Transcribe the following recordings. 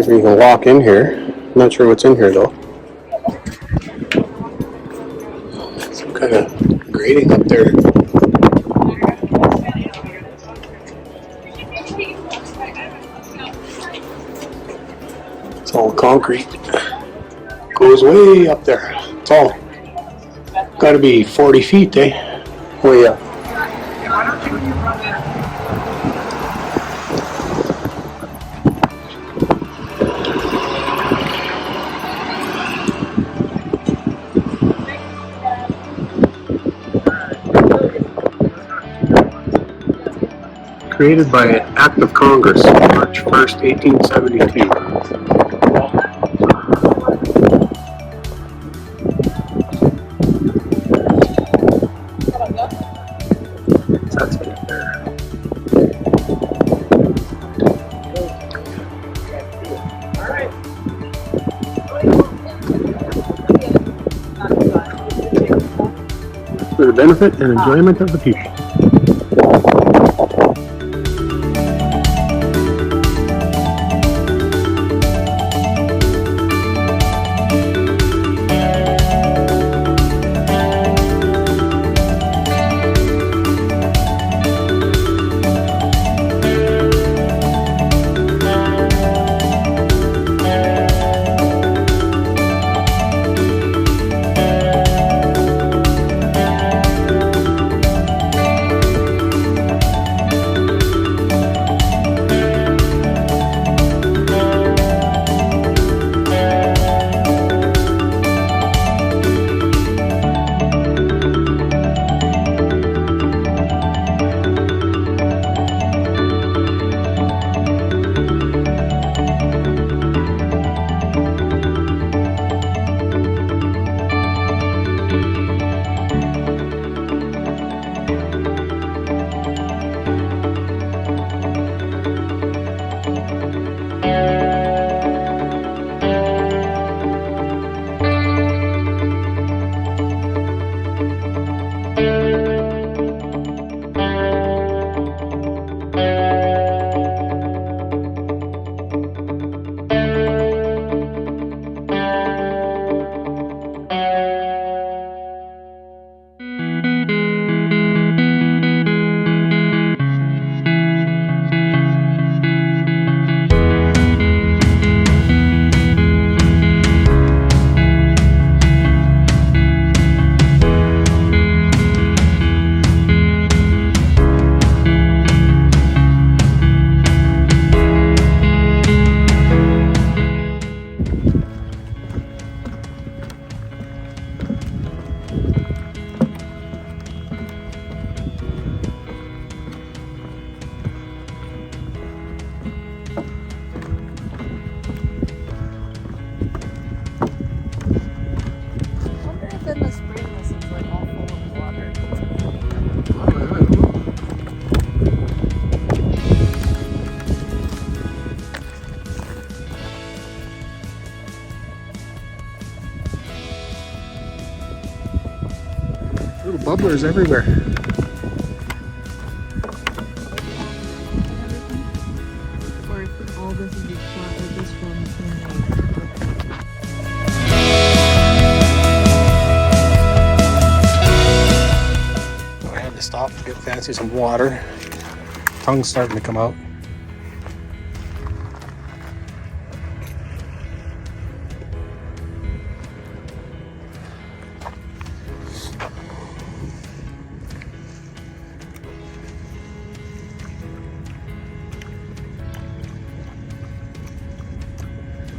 You can walk in here. Not sure what's in here though. Some kind of grating up there. It's all concrete. Goes way up there. It's all got to be 40 feet, eh? Way up. Created by an Act of Congress, March 1st, 1872. That's it there. For the benefit and enjoyment of the people. Little bubblers everywhere. Or if all this is a shot like this one. I had to stop to get fancy some water. Tongue's starting to come out.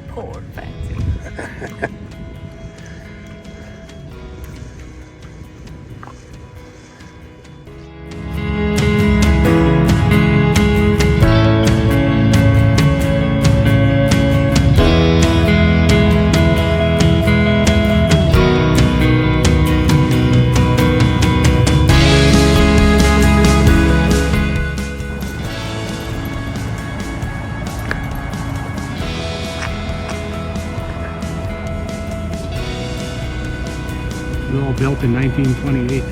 Poor fancy. They were all built in 1928.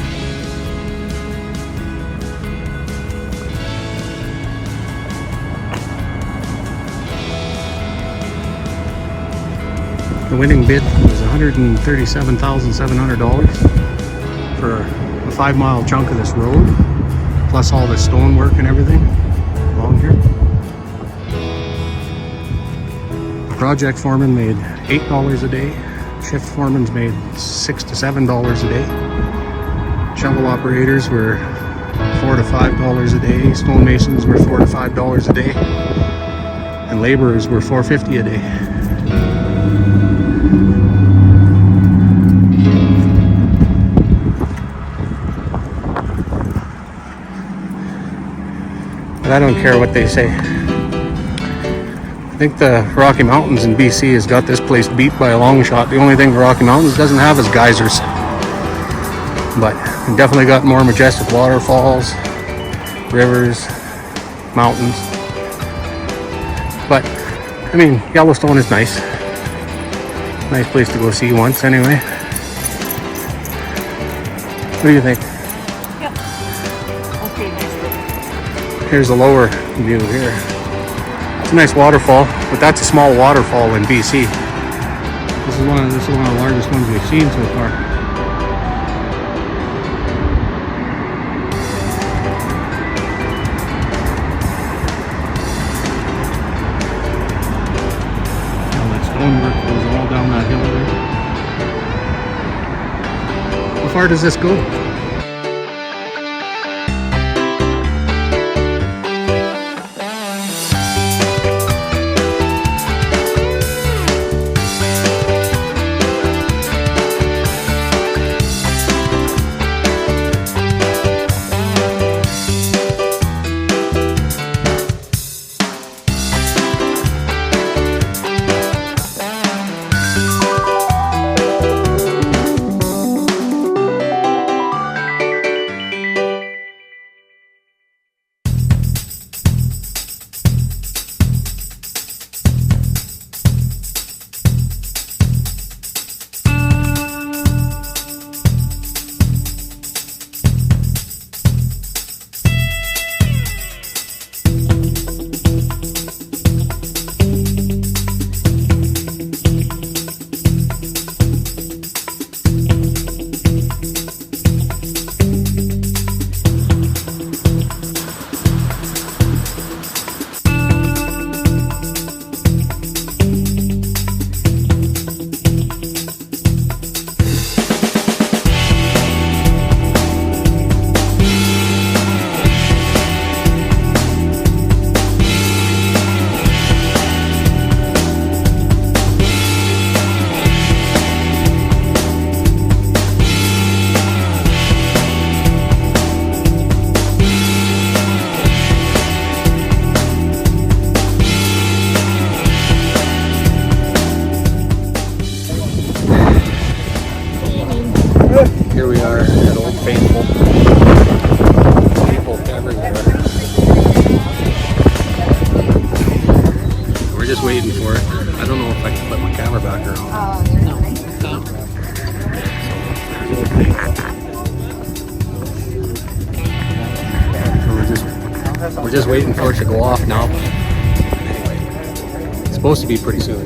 The winning bid was $137,700 for a 5-mile chunk of this road, plus all the stonework and everything along here. The project foreman made $8 a day. Shift foremans made $6 to $7 a day. Shovel operators were $4 to $5 a day. Stonemasons were $4 to $5 a day. And laborers were $4.50 a day. But I don't care what they say. I think the Rocky Mountains in BC has got this place beat by a long shot. The only thing the Rocky Mountains doesn't have is geysers. But we definitely got more majestic waterfalls, rivers, mountains. But, I mean, Yellowstone is nice. Nice place to go see once anyway. What do you think? Yep. Okay, nice. Here's a lower view here. It's a nice waterfall, but that's a small waterfall in BC. This is one of the largest ones we've seen so far. Now that stonework goes all down that hill there. How far does this go? Here we are at Old Faithful. People everywhere. We're just waiting for it. I don't know if I can put my camera back around. No. So we're just waiting for it to go off now. Anyway, it's supposed to be pretty soon.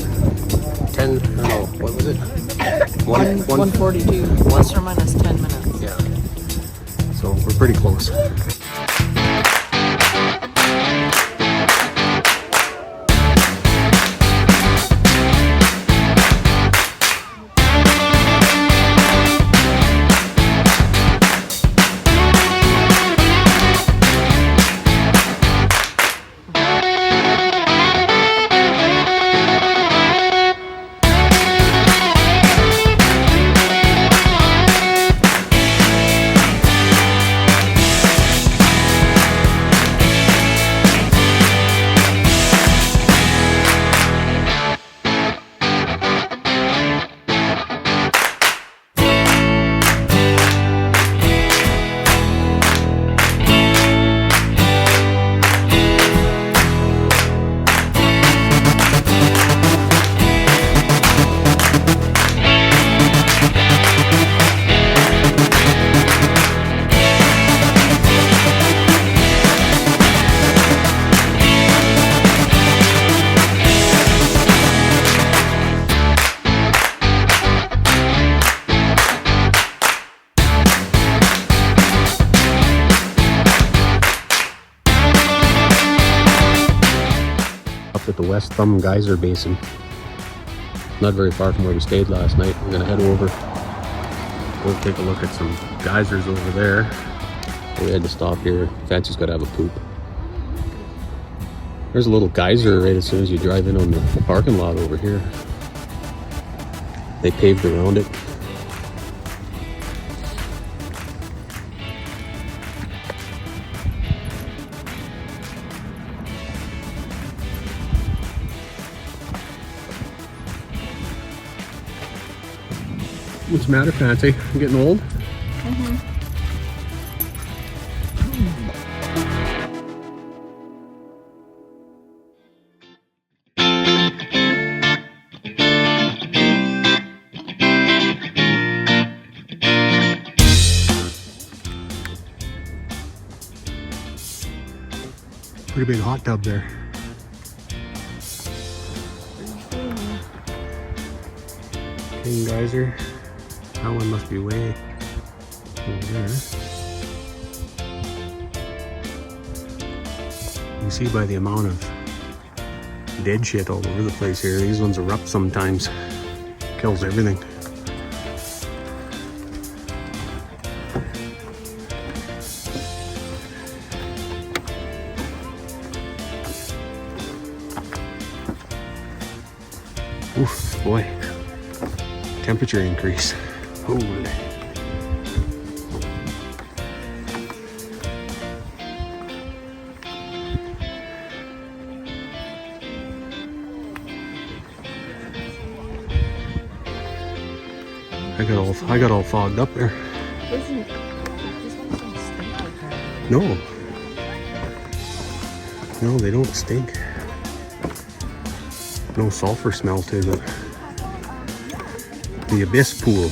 10, no, what was it? 142, plus or minus 10 minutes. Yeah. So we're pretty close. stopped at the West Thumb Geyser Basin. Not very far from where we stayed last night. We're gonna head over. We'll take a look at some geysers over there. We had to stop here. Fancy's gotta have a poop. There's a little geyser right as soon as you drive in on the parking lot over here. They paved around it. What's the matter, Fancy? You getting old? Pretty big hot tub there. King Geyser. That one must be way over there. You see by the amount of dead shit all over the place here, these ones erupt sometimes. Kills everything. Oof, boy. Temperature increase. Holy. I got all fogged up there. No. No, they don't stink. No sulfur smell to the abyss pool.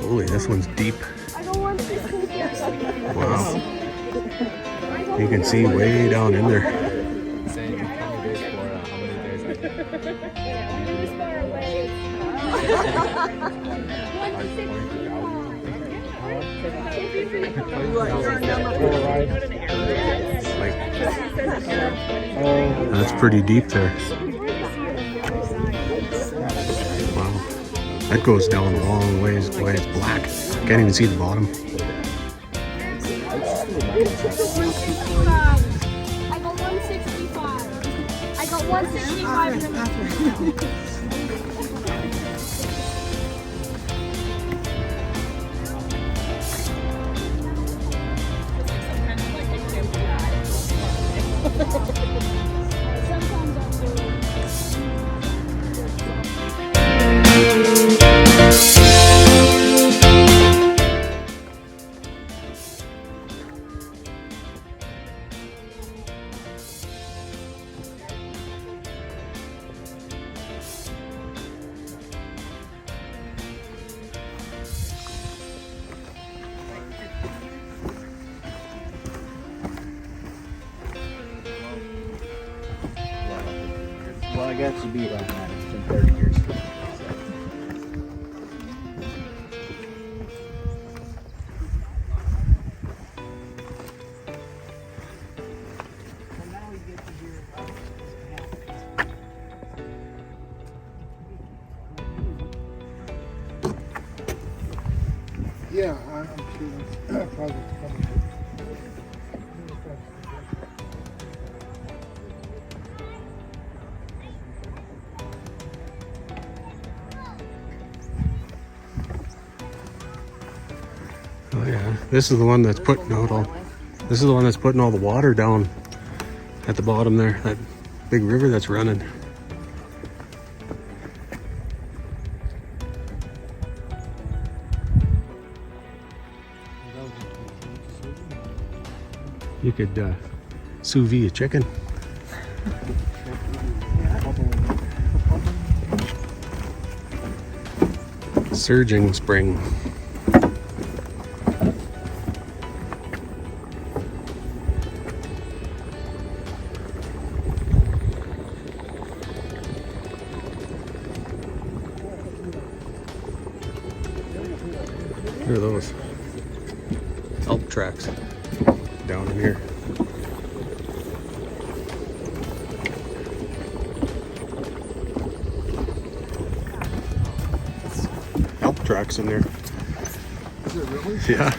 Holy, this one's deep. Wow. You can see way down in there. That's pretty deep there. Wow. That goes down a long ways. Boy, it's black. Can't even see the bottom. I got 165. I got 165. Well, I got to beat on that. It's been 30 years. Yeah, I'm sure that's probably coming. Oh yeah, this is the one that's putting out all. This is the one that's putting all the water down at the bottom there. That big river that's running. You could sous vide a chicken. Surging spring. What are those? Elk tracks. down in here. Elk tracks in there. Is it really? Yeah.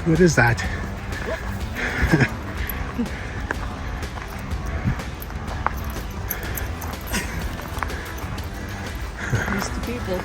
What is that? Used to people.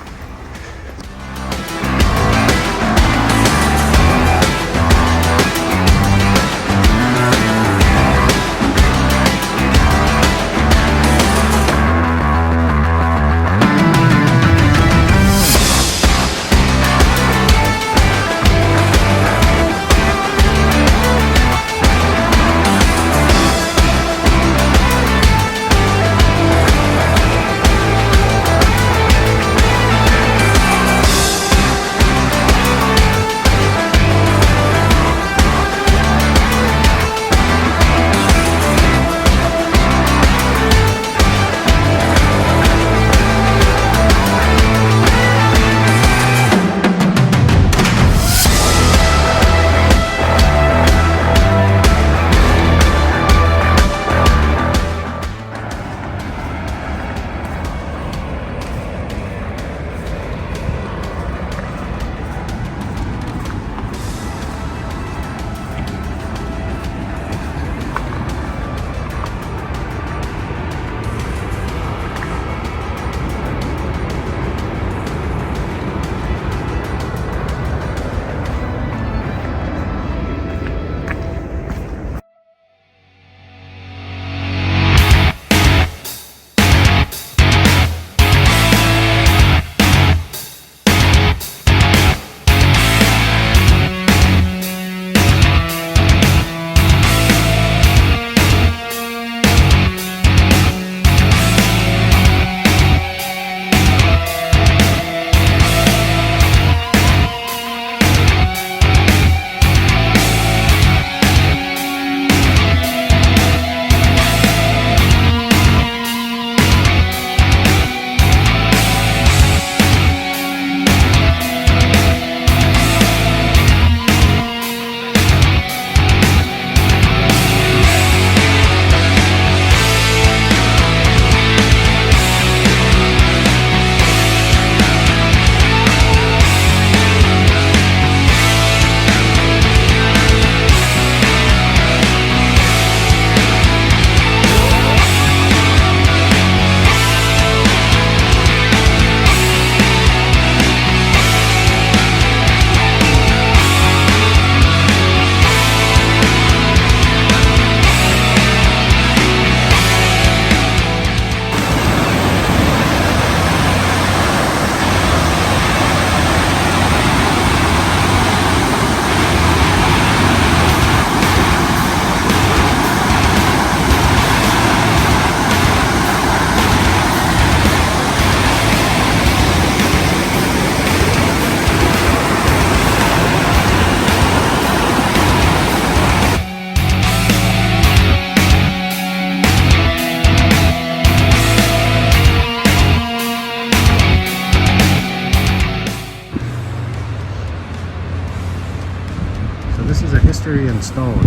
This is a history in stone.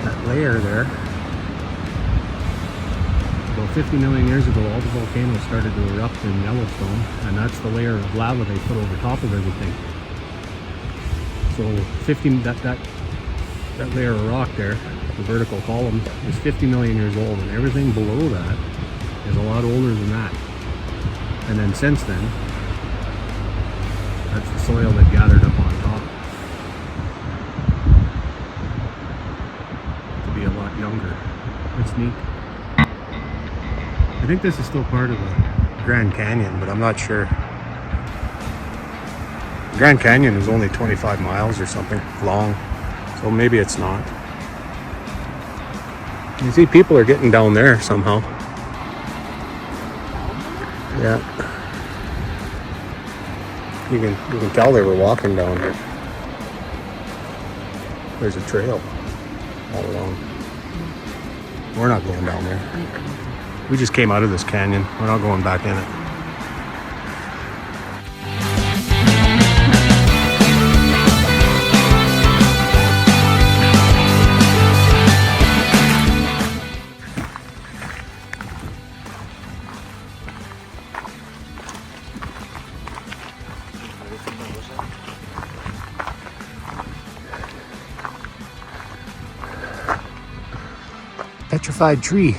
That layer there, about 50 million years ago, all the volcanoes started to erupt in Yellowstone, and that's the layer of lava they put over top of everything. So that layer of rock there, the vertical column, is 50 million years old, and everything below that is a lot older than that. And then since then, that's the soil that gathered up on top to be a lot younger. It's neat. I think this is still part of the Grand Canyon, but I'm not sure. The Grand Canyon is only 25 miles or something long, so maybe it's not. You see people are getting down there somehow. Yeah. You can tell they were walking down here. There's a trail all along. We're not going down there. We just came out of this canyon. We're not going back in it. Petrified tree.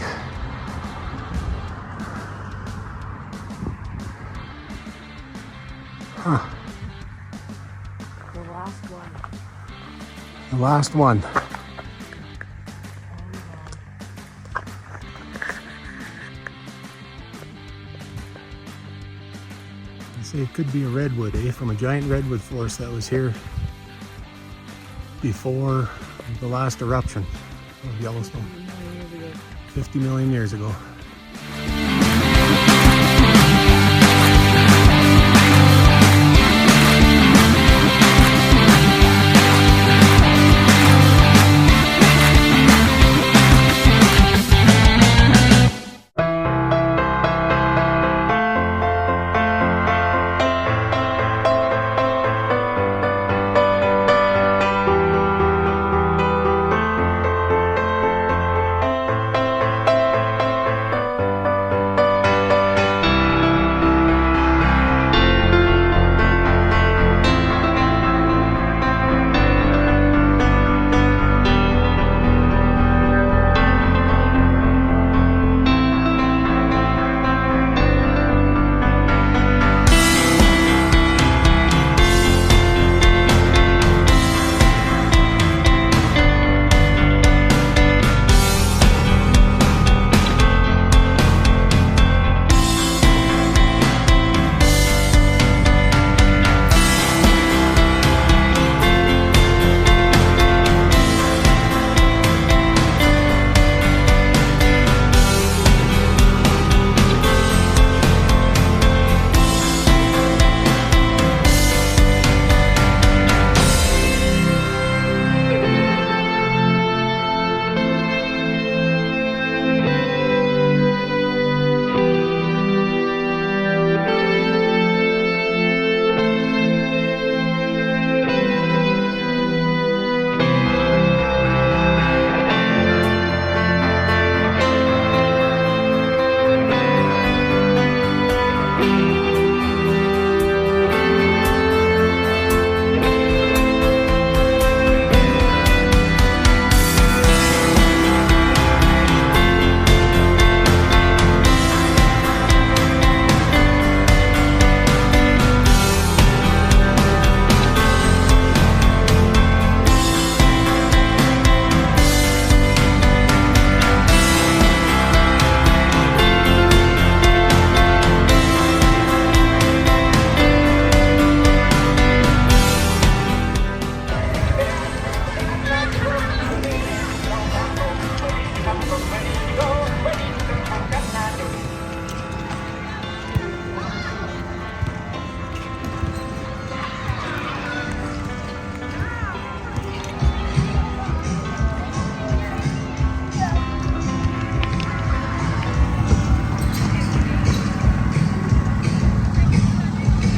Huh. The last one. The last one. I say it could be a redwood, from a giant redwood forest that was here before the last eruption of Yellowstone. 50 million years ago.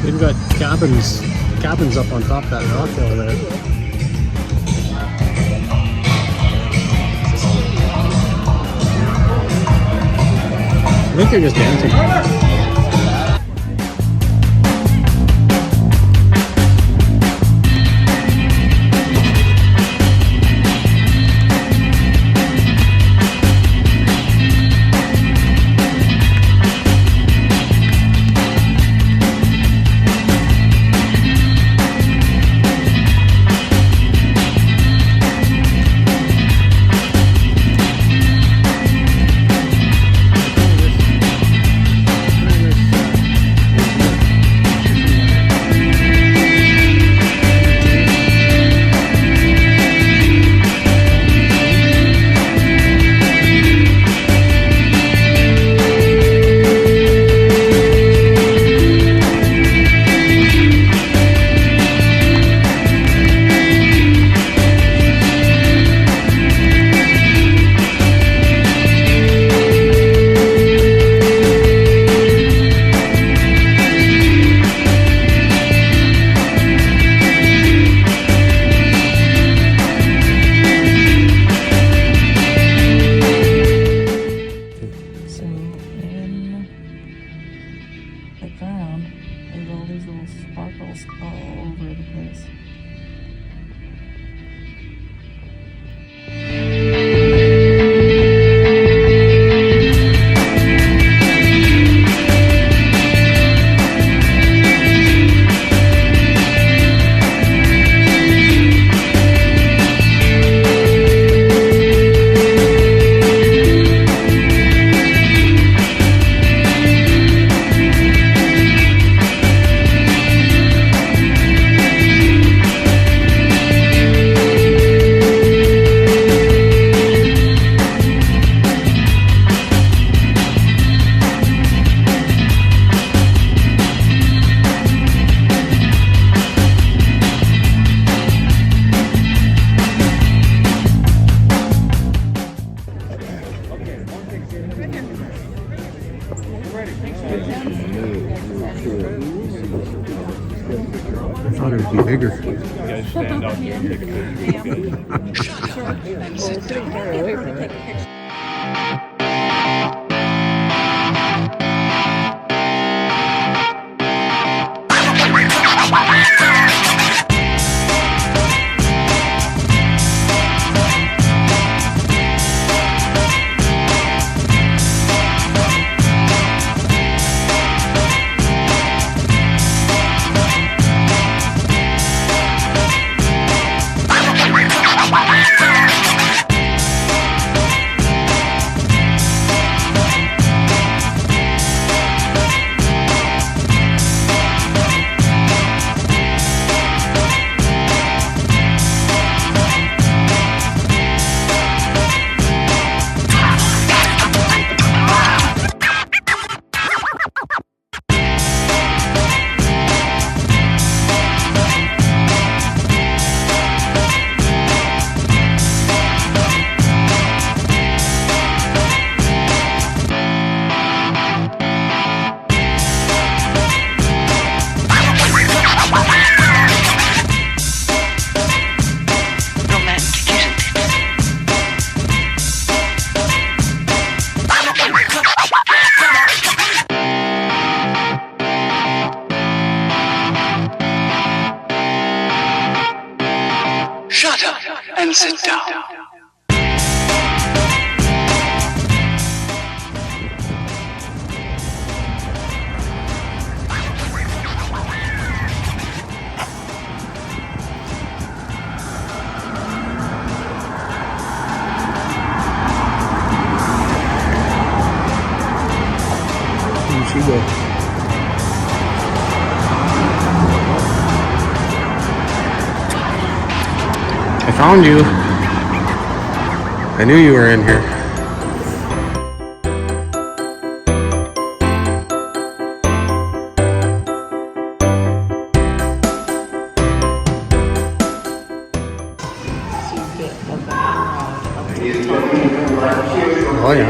They've got cabins cabin's up on top of that rock hill there. I think they're just dancing. I thought it would be bigger. You guys stand out here and take a picture. Sitting far away from it. Shut up and sit down. Where'd she go? I found you. I knew you were in here. Oh yeah.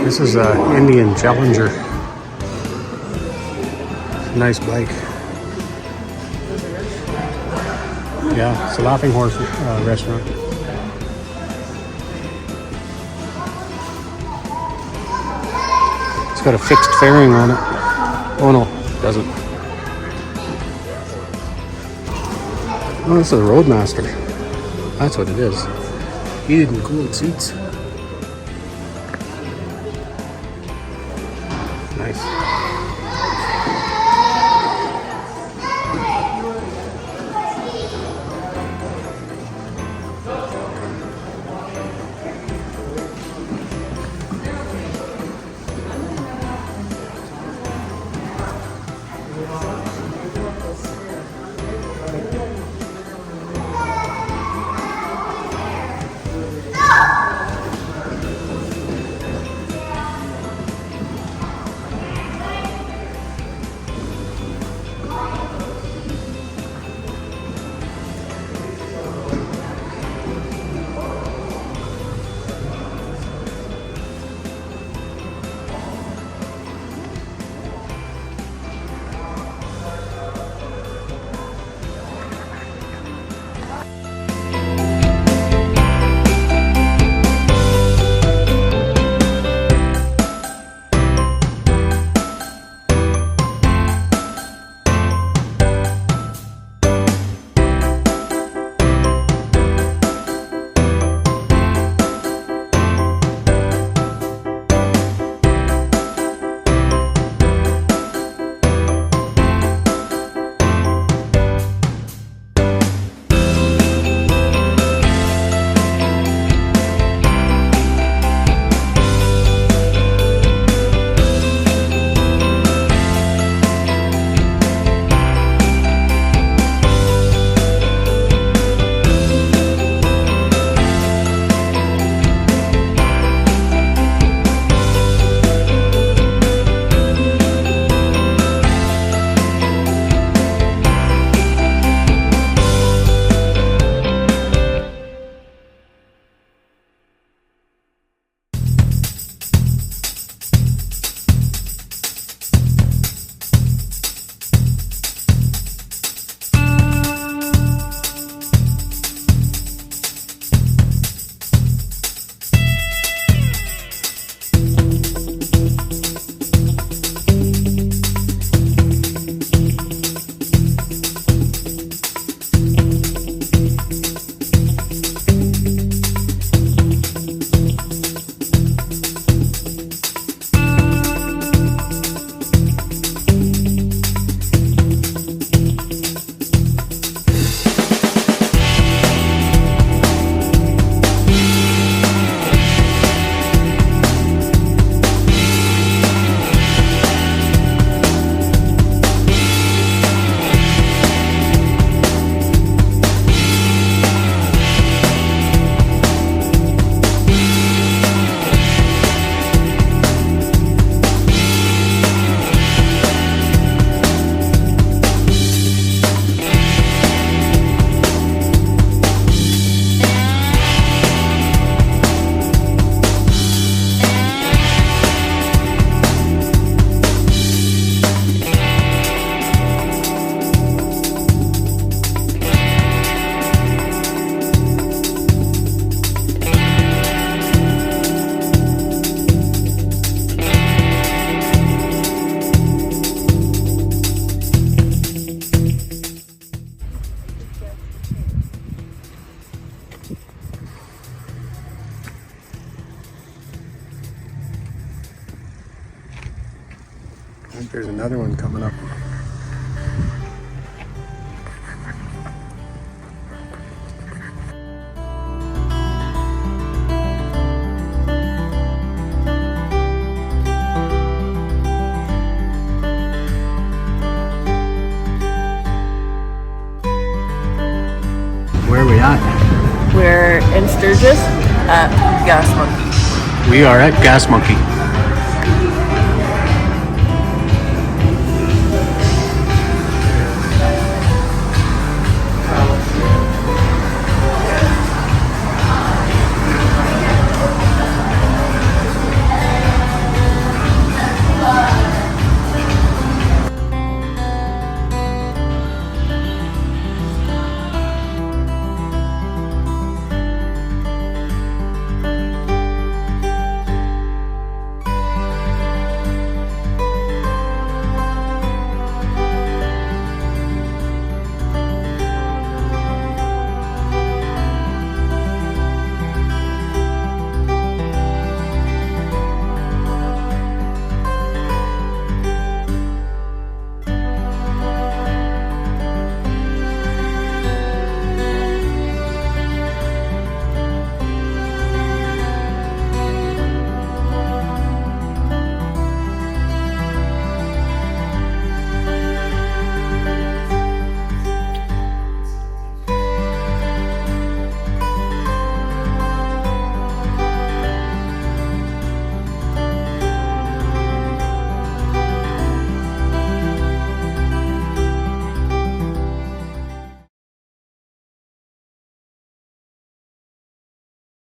This is an Indian Challenger. Nice bike. Yeah, it's a Laughing Horse restaurant. It's got a fixed fairing on it. Oh no, it doesn't. Oh, this is a Roadmaster. That's what it is. Heated and cooled seats. Nice. I think there's another one coming up. Where are we at? We're in Sturgis at Gas Monkey. We are at Gas Monkey.